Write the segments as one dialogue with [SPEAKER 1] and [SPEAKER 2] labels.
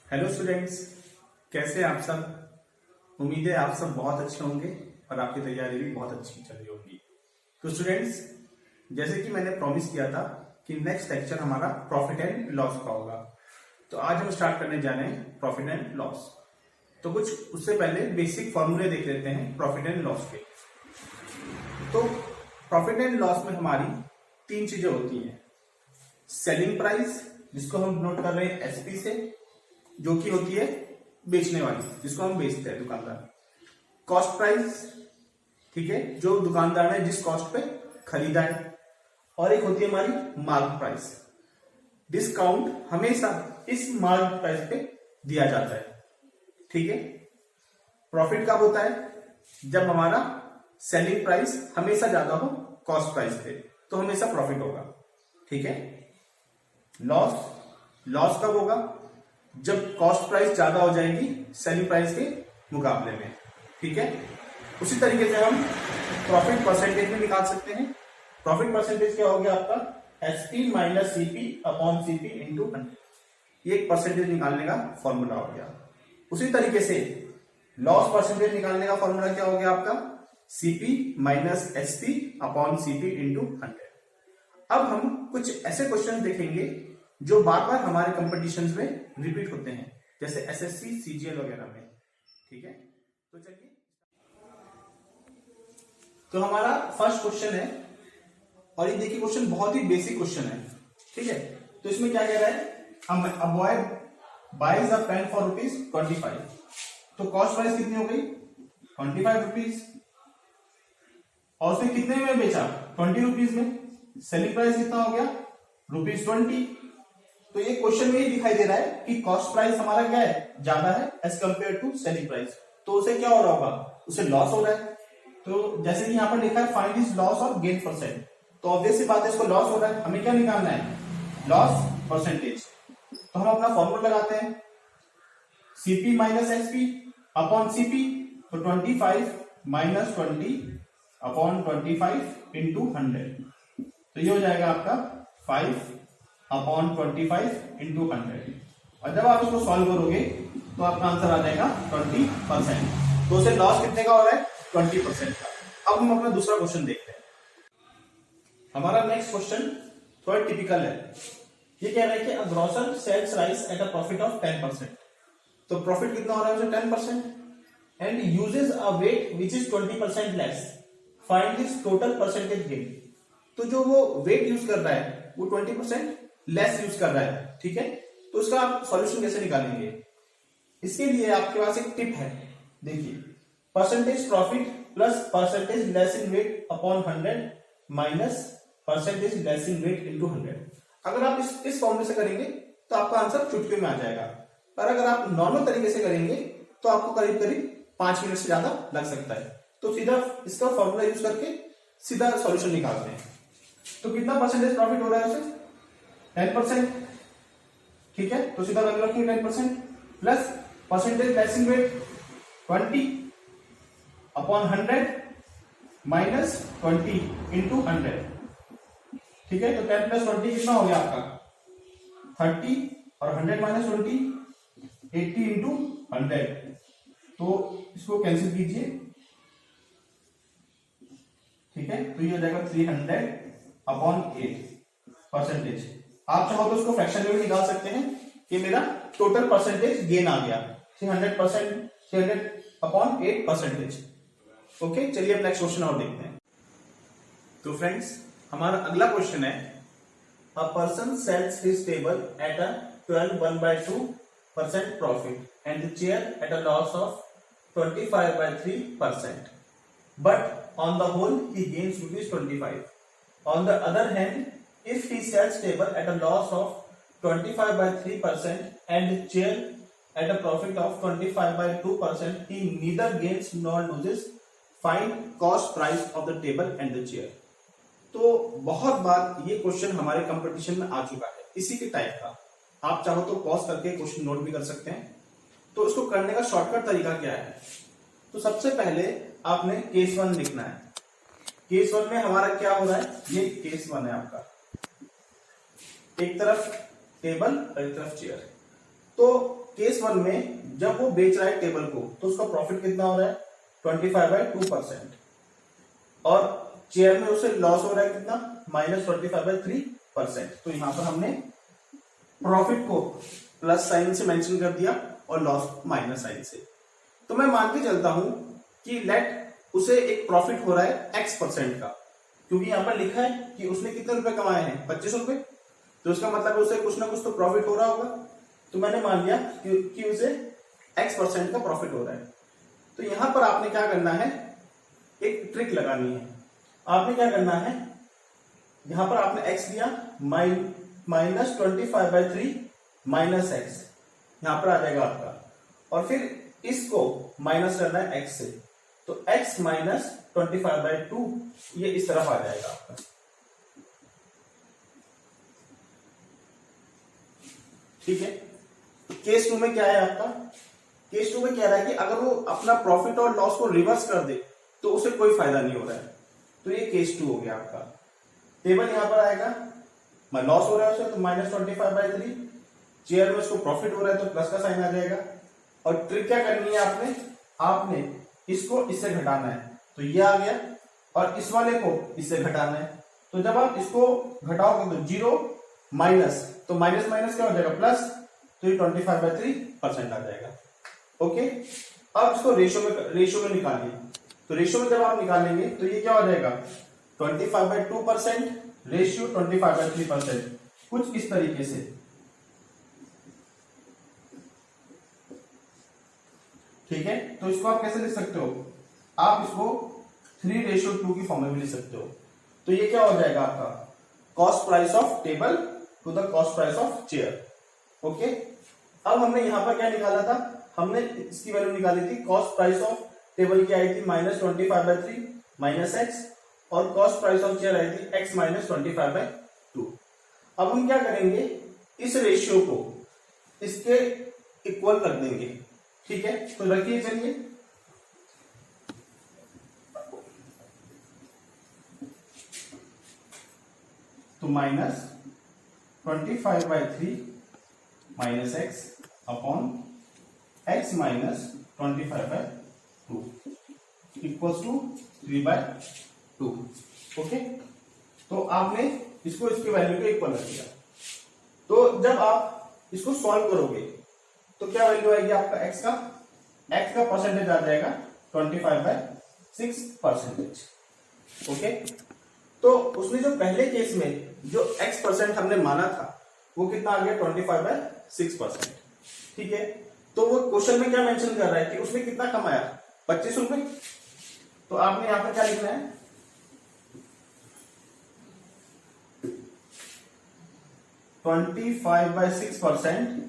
[SPEAKER 1] Hello students, कैसे हैं आप सब। उम्मीद है आप सब बहुत अच्छे होंगे और आपकी तैयारी भी बहुत अच्छी चल रही होगी। तो स्टूडेंट्स, जैसे कि मैंने प्रॉमिस किया था कि नेक्स्ट लेक्चर हमारा प्रॉफिट एंड लॉस का होगा, तो आज हम स्टार्ट करने जा रहे हैं प्रॉफिट एंड लॉस। तो कुछ उससे पहले बेसिक फॉर्मूले देख लेते हैं प्रॉफिट एंड लॉस के। तो प्रॉफिट एंड लॉस में हमारी तीन चीजें होती हैं। सेलिंग प्राइस, जिसको हम नोट कर रहे हैं एसपी से, जो कि होती है बेचने वाली, जिसको हम बेचते हैं दुकानदार। कॉस्ट प्राइस, ठीक है, जो दुकानदार ने जिस कॉस्ट पे खरीदा है। और एक होती है हमारी मार्क प्राइस। डिस्काउंट हमेशा इस मार्क प्राइस पे दिया जाता है, ठीक है। प्रॉफिट कब होता है? जब हमारा सेलिंग प्राइस हमेशा ज्यादा हो कॉस्ट प्राइस पे, तो हमेशा प्रॉफिट होगा, ठीक है। लॉस कब होगा? जब कॉस्ट प्राइस ज्यादा हो जाएगी सेलिंग प्राइस के मुकाबले में, ठीक है। उसी तरीके से हम प्रॉफिट परसेंटेज में निकाल सकते हैं। प्रॉफिट परसेंटेज क्या हो गया आपका? SP minus CP upon CP into 100। ये एक परसेंटेज निकालने का फॉर्मूला हो गया। उसी तरीके से लॉस परसेंटेज निकालने का फॉर्मूला क्या हो गया आपका? CP minus SP upon CP into 100। अब हम कुछ ऐसे क्वेश्चन देखेंगे जो बार बार हमारे कंपटीशंस में रिपीट होते हैं, जैसे एसएससी सीजीएल वगैरह में, ठीक है। तो चलिए, तो हमारा फर्स्ट क्वेश्चन है, और ये देखिए क्वेश्चन बहुत ही बेसिक क्वेश्चन है, ठीक है। तो इसमें क्या कह रहा है? A boy buys a pen for ₹25। तो कॉस्ट प्राइस कितनी हो गई? ₹25। और उसने कितने में बेचा? ₹20 में। सेलिंग प्राइस कितना हो गया? ₹20। तो ये क्वेश्चन में ये दिखाई दे रहा है कि कॉस्ट प्राइस हमारा क्या है? ज्यादा है as compare to selling price. तो उसे क्या हो रहा होगा? उसे लॉस हो रहा है। तो जैसे कि यहाँ पर लिखा है फाइंड दिस लॉस और गेन परसेंट, तो ऑब्वियस सी बात है इसको लॉस हो रहा है, हमें क्या निकालना है? Loss percentage. तो हम अपना फॉर्मूला लगाते हैं, CP minus SP upon CP. तो 25 माइनस 20 अपॉन 25 इंटू 100। तो ये हो जाएगा आपका 5 अपॉन 25 इंटू 100। और जब आप इसको सॉल्व करोगे तो आपका आंसर आ जाएगा 20%। तो उसे लॉस कितने का हो रहा है? 20% का। अब हम अपना दूसरा क्वेश्चन देखते हैं। हमारा नेक्स्ट क्वेश्चन थोड़ा टिपिकल है। ये कह रहा है कि a grocer sells rice at a profit of 10%। तो प्रॉफिट कितना हो रहा है उसे? 10%। And uses a weight which is 20% less. Find this total percentage gain. तो जो वो वेट यूज कर रहा है वो 20% लेस यूज कर रहा है, ठीक है। तो उसका आप सॉल्यूशन कैसे निकालेंगे? इसके लिए आपके पास एक टिप है, देखिए, percentage profit plus percentage less in weight upon 100 minus percentage less in weight into 100। अगर आप इस फॉर्मूले से करेंगे तो आपका आंसर चुटकी में आ जाएगा, पर अगर आप नॉर्मल तरीके से करेंगे तो आपको करीब करीब 5 मिनट से ज्यादा लग सकता है। तो सीधा इसका फॉर्मूला यूज करके सीधा सॉल्यूशन निकालते हैं। तो कितना परसेंटेज प्रॉफिट हो रहा है उसे? 10%, ठीक है। तो सीधा वैल्यू रखिए 10% plus percentage less in weight 20 upon 100 minus 20 into 100, ठीक है। तो 10 प्लस 20 कितना हो गया आपका? 30, और 100 माइनस 20 80 इंटू 100। तो इसको कैंसिल कीजिए, ठीक है। तो ये हो जाएगा 300 अपॉन 8 परसेंटेज। आप चाहो तो उसको फ्रैक्शन में भी निकाल सकते हैं कि मेरा टोटल परसेंटेज गेन आ गया 300%, 300 अपॉन 8 परसेंटेज। ओके, चलिए अब नेक्स्ट क्वेश्चन और देखते हैं। तो फ्रेंड्स, हमारा अगला क्वेश्चन है, a person sales his table at a 12/2% profit and the chair at a loss of 25/3%, but on the whole he gains ₹25. On the other hand, if he sells table at a loss of 25/3% and chair at a profit of 25/2%, he neither gains nor loses. Find cost price of the table and the chair. तो बहुत बार ये question हमारे competition में आ चुका है, इसी के type का। आप चाहो तो पॉज करके क्वेश्चन नोट भी कर सकते हैं। तो इसको करने का शॉर्टकट तरीका क्या है? तो सबसे पहले आपने केस 1 लिखना है। केस 1 में हमारा क्या हो रहा है? ये केस 1 है आपका। एक तरफ टेबल और एक तरफ चेयर। तो केस 1 में जब वो बेच रहा है टेबल को तो उसका प्रॉफिट कितना हो रहा है 25/2%, और चेयर में उसे लॉस हो रहा है कितना -25/3%। तो यहां पर हमने प्रॉफिट को प्लस साइन से मेंशन कर दिया और लॉस माइनस साइन से। तो मैं मान के चलता हूं कि लेट उसे एक प्रॉफिट हो रहा है x% का, क्योंकि यहां पर लिखा है कि उसने कितने रुपए कमाए हैं 25 रुपए, तो इसका मतलब उसे कुछ ना कुछ तो प्रॉफिट हो रहा होगा। तो मैंने मान लिया कि उसे x% का प्रॉफिट हो रहा है। तो यहां पर आपने क्या करना है, एक ट्रिक लगानी है। आपने क्या करना है, यहां पर आपने x दिया -25/3 माइनस एक्स, यहां पर आ जाएगा आपका, और फिर इसको माइनस करना है x से, तो x माइनस 25/2 ये इस तरफ आ जाएगा आपका। ठीक है। केस 2 में क्या है आपका, केस 2 में कह रहा है कि अगर वो अपना प्रॉफिट और लॉस को रिवर्स कर दे तो उसे कोई फायदा नहीं हो रहा है। तो ये केस 2 हो गया आपका। टेबल यहां पर आएगा, लॉस हो रहा है उसे तो -25/3, चेयर में उसको प्रॉफिट हो रहा है तो प्लस का साइन आ जाएगा। और ट्रिक क्या करनी है आपने इसको इससे घटाना है, तो ये आ गया, और इस वाले को इससे घटाना है। तो जब आप इसको घटाओगे तो 0 माइनस, तो माइनस माइनस क्या हो जाएगा प्लस, तो ये 25/3% आ जाएगा। ओके। अब इसको रेशियो में निकालिए, तो रेशियो में जब आप निकालेंगे तो ये क्या हो जाएगा 25/2% रेशियो 25/3%, कुछ इस तरीके से। ठीक है। तो इसको आप कैसे लिख सकते हो, आप इसको 3:2 की फॉर्म में भी लिख सकते हो। तो ये क्या हो जाएगा आपका cost price of table to the cost price of chair. Okay. अब हमने यहां पर क्या निकाला था, हमने इसकी वैल्यू निकाली थी, कॉस्ट प्राइस ऑफ टेबल की आई थी -25/3 माइनस एक्स, और cost price of chair I थी x माइनस 25/2। अब हम क्या करेंगे, इस रेशियो को इसके इक्वल कर देंगे। ठीक है। तो रखिए, चलिए, तो -25/3 minus x upon x minus 25/2 equals to 3/2। Okay. तो आपने इसको इसकी वैल्यू के इक्वल रख दिया। तो जब आप इसको सॉल्व करोगे तो क्या वैल्यू आएगी आपका x का परसेंटेज आ जाएगा 25/6%। ओके। तो उसने जो पहले केस में जो x% हमने माना था वो कितना आ गया 25/6%। ठीक है। तो वो क्वेश्चन में क्या मेंशन कर रहा है कि उसने कितना कमाया 25 रुपए। तो आपने यहां पर क्या लिखना है, 25/6%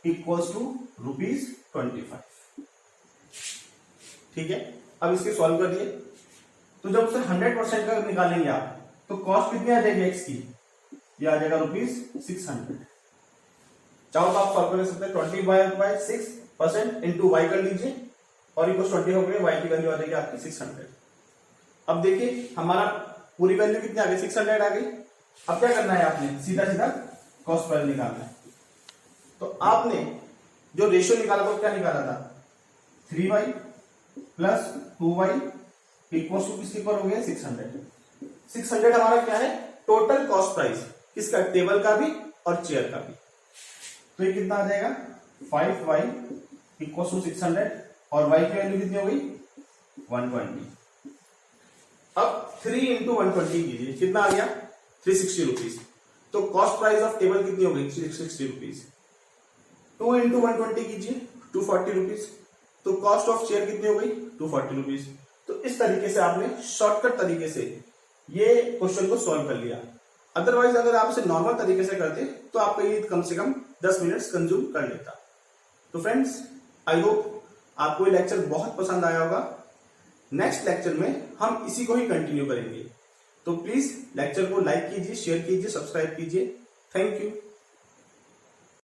[SPEAKER 1] इक्वल्स टू ₹25। ठीक है। अब इसके सॉल्व कर दिए, तो जब उसे 100% का निकालेंगे आप तो कॉस्ट कितनी आ जाएगी x की, ये आ जाएगा ₹600। चाहो तो आप सॉल्व कर सकते हैं, 25/6% इंटू y कर लीजिए और इक्वल 20 हो गए, y की वैल्यू आ जाएगी आपकी 600। अब देखिए हमारा पूरी वैल्यू कितनी आ गई 600 आ गई। अब क्या करना है, आपने सीधा सीधा कॉस्ट वैल्यू निकालना है। तो आपने जो रेशियो निकाला था क्या निकाला था 3y plus 2y equal to किसके इक्वल हो गया 600। 600 हमारा क्या है टोटल कॉस्ट प्राइस, किसका, टेबल का भी और चेयर का भी। तो ये कितना आ जाएगा 5y इक्वल टू 600 और y की वैल्यू कितनी हो गई 120। अब 3 इंटू 120 कीजिए, कितना आ गया 360 रुपीज। तो कॉस्ट प्राइस ऑफ टेबल कितनी हो गई 360 रुपीज। 2 इंटू 120 कीजिए 240 रुपीज। तो कॉस्ट ऑफ चेयर कितनी हो गई 240 रुपीज। तो इस तरीके से आपने शॉर्टकट तरीके से ये क्वेश्चन को सॉल्व कर लिया। अदरवाइज अगर आप इसे नॉर्मल तरीके से करते तो आपका ये कम से कम 10 मिनट्स कंज्यूम कर लेता। तो फ्रेंड्स, आई होप आपको ये लेक्चर बहुत पसंद आया होगा। नेक्स्ट लेक्चर में हम इसी को ही कंटिन्यू करेंगे। तो प्लीज लेक्चर को लाइक कीजिए, शेयर कीजिए, सब्सक्राइब कीजिए। Thank you.